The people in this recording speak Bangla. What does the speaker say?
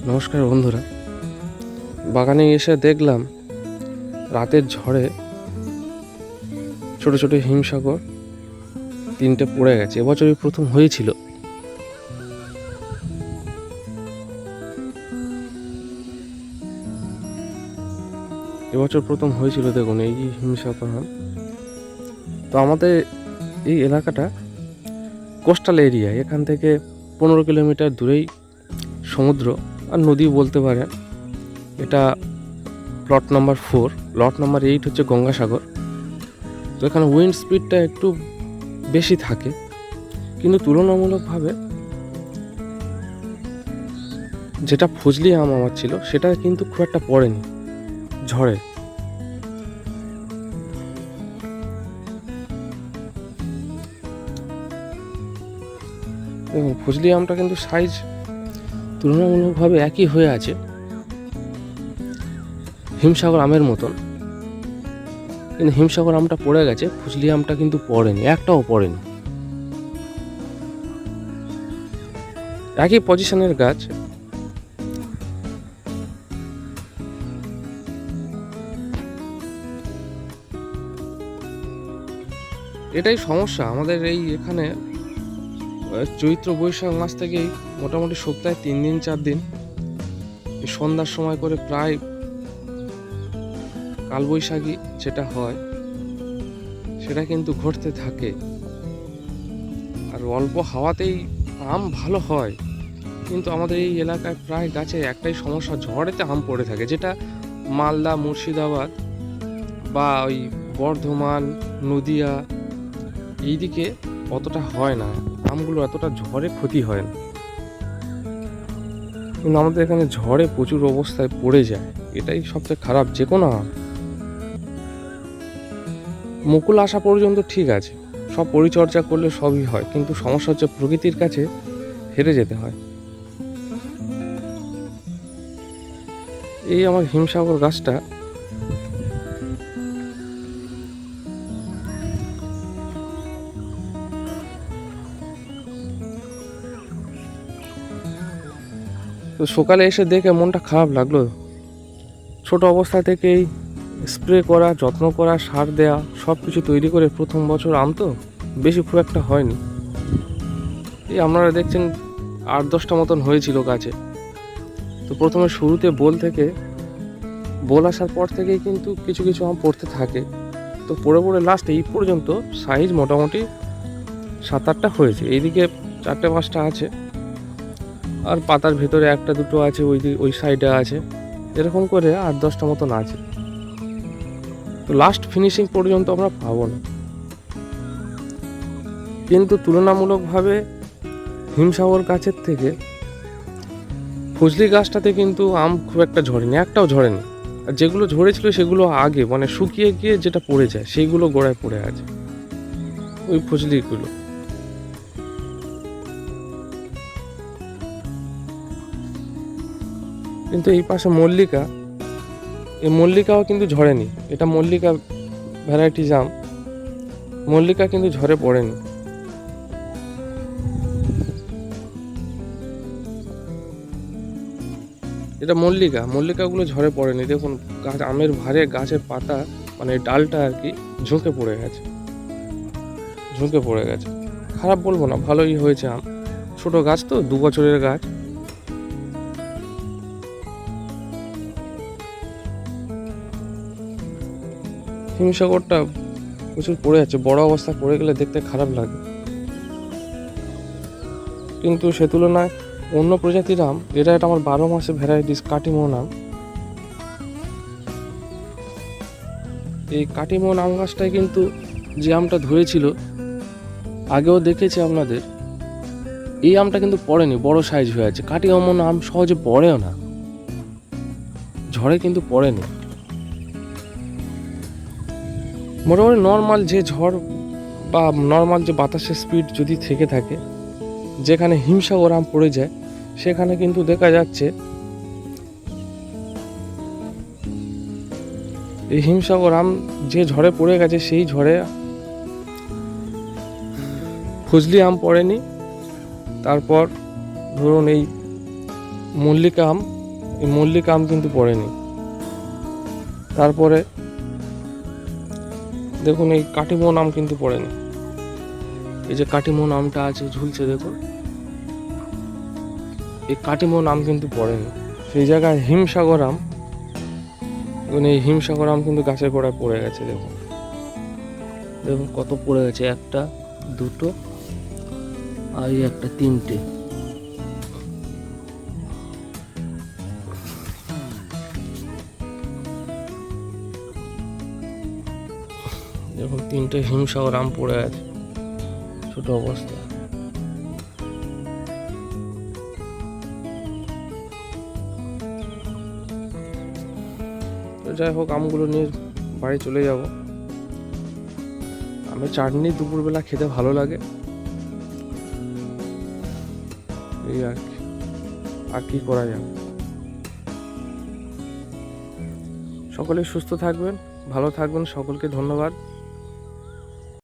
নমস্কার বন্ধুরা, বাগানে এসে দেখলাম রাতের ঝড়ে ছোট ছোট হিমসাগর তিনটে পড়ে গেছে। এবছরই প্রথম হয়েছিল। দেখুন এই হিমসাগর। তো আমাদের এই এলাকাটা কোস্টাল এরিয়া, এখান থেকে 15 কিলোমিটার দূরেই সমুদ্র আর নদী বলতে পারেন। এটা প্লট নাম্বার 4, লট নাম্বার 8 হচ্ছে গঙ্গাসাগর। তো এখানে উইন্ড স্পিডটা একটু বেশি থাকে, কিন্তু তুলনামূলকভাবে যেটা ফজলি আম আমার ছিল সেটা কিন্তু খুব একটা পড়েনি ঝড়ে। দেখুন ফজলি আমটা কিন্তু সাইজ তুলনামূলকভাবে একই হয়ে আছে হিমসাগর আমের মতন, কিন্তু হিমসাগর আমটা পড়ে গেছে, ফজলি আমটা কিন্তু পড়েনি, একটাও পড়েনি। একই পজিশনের গাছ। এটাই সমস্যা আমাদের এই এখানে। চৈত্র বৈশাখ মাস থেকেই মোটামুটি সপ্তাহে 3 দিন 4 দিন সন্ধ্যার সময় করে প্রায় কালবৈশাখী যেটা হয় সেটা কিন্তু ঘটতে থাকে। আর অল্প হাওয়াতেই আম ভালো হয়, কিন্তু আমাদের এই এলাকায় প্রায় গাছে একটাই সমস্যা, ঝড়েতে আম পড়ে থাকে, যেটা মালদা, মুর্শিদাবাদ বা ওই বর্ধমান, নদিয়া এইদিকে অতটা হয় না, আমগুলো এতটা ঝড়ে ক্ষতি হয় না। কিন্তু আমাদের এখানে ঝড়ে প্রচুর অবস্থায় পড়ে যায়, এটাই সবচেয়ে খারাপ। যে কোনো আম মুকুল আসা পর্যন্ত ঠিক আছে, সব পরিচর্যা করলে সবই হয়, কিন্তু সমস্যা হচ্ছে প্রকৃতির কাছে হেরে যেতে হয়। এই আমার হিমসাগর গাছটা তো সকালে এসে দেখে মনটা খারাপ লাগলো। ছোট অবস্থা থেকেই স্প্রে করা, যত্ন করা, সার দেয়া, সব কিছু তৈরি করে প্রথম বছর আম তো বেশি খুব একটা হয়নি। এই আপনারা দেখছেন 8-10টা মতন হয়েছিল গাছে। তো প্রথমে শুরুতে বোল আসার পর থেকেই কিন্তু কিছু কিছু আম পড়তে থাকে। তো পড়ে পড়ে লাস্ট এই পর্যন্ত সাইজ মোটামুটি 7-8টা হয়েছে। এইদিকে 4-5টা আছে, আর পাতার ভেতরে 1-2টো আছে, ওই সাইডে আছে, এরকম করে 8-10টা মতন আছে। তো লাস্ট ফিনিশিং পর্যন্ত আমরা পাবো না, কিন্তু তুলনামূলকভাবে হিমসাগর গাছের থেকে ফজলি গাছটাতে কিন্তু আম খুব একটা ঝরেনি, একটাও ঝরেনি। আর যেগুলো ঝরেছিল সেগুলো আগে মানে শুকিয়ে গিয়ে যেটা পড়ে যায় সেইগুলো গোড়ায় পড়ে আছে, ওই ফজলিগুলো। কিন্তু এই পাশে এই মল্লিকাও কিন্তু ঝরেনি। এটা মল্লিকা ভ্যারাইটি জাম, মল্লিকা কিন্তু ঝরে পড়েনি। এটা মল্লিকাগুলো ঝরে পড়েনি। দেখুন গাছ আমের ভারে গাছের পাতা মানে ডালটা আর কি ঝুঁকে পড়ে গেছে। খারাপ বলবো না, ভালোই হয়েছে আম। ছোট গাছ তো, 2 বছরের গাছ। হিমসাগরটা প্রচুর পড়ে যাচ্ছে, বড় অবস্থা পড়ে গেলে দেখতে খারাপ লাগে, কিন্তু সে তুলনায় অন্য প্রজাতির আম, এটা আমার 12 মাসে ভ্যারাইটিস কাটিমন আম। এই কাটিমন আম গাছটায় কিন্তু যে আমটা ধরেছিল, আগেও দেখেছি আপনাদের, এই আমটা কিন্তু পড়েনি, বড় সাইজ হয়ে আছে। কাটিমন আম সহজে পড়েও না, ঝড়ে কিন্তু পড়েনি। মোটামুটি নর্মাল যে ঝড় বা নর্মাল যে বাতাসের স্পিড যদি থেকে থাকে, যেখানে হিমসাগর আম পড়ে যায় সেখানে কিন্তু দেখা যাচ্ছে এই হিমসাগর আম যে ঝড়ে পড়ে গেছে সেই ঝড়ে ফজলি আম পড়েনি। তারপর ধরুন এই মল্লিকা আম এই মল্লিক আম কিন্তু পড়েনি। তারপরে দেখুন এই কাটিমোহন আম কিন্তু পড়েনি। এই যে কাটিমোহন আমটা আছে ঝুলছে দেখুন, এই কাটিমোহন আম কিন্তু পড়েনি। সেই জায়গায় হিমসাগর আম, দেখুন এই হিমসাগর আম কিন্তু গাছের গোড়ায় পড়ে গেছে। দেখুন দেখুন কত পড়ে গেছে, একটা দুটো আর এই একটা তিনটে। দেখুন তিনটে হিমসাগর আম পড়ে আছে ছোট অবস্থায়। তো যাই হোক, আমগুলো নিয়ে বাড়ি চলে যাব। আমের চাটনি দুপুরবেলা খেতে ভালো লাগে, এই আর কি, আর কি করা যাবে। সকলে সুস্থ থাকবেন, ভালো থাকবেন, সকলকে ধন্যবাদ।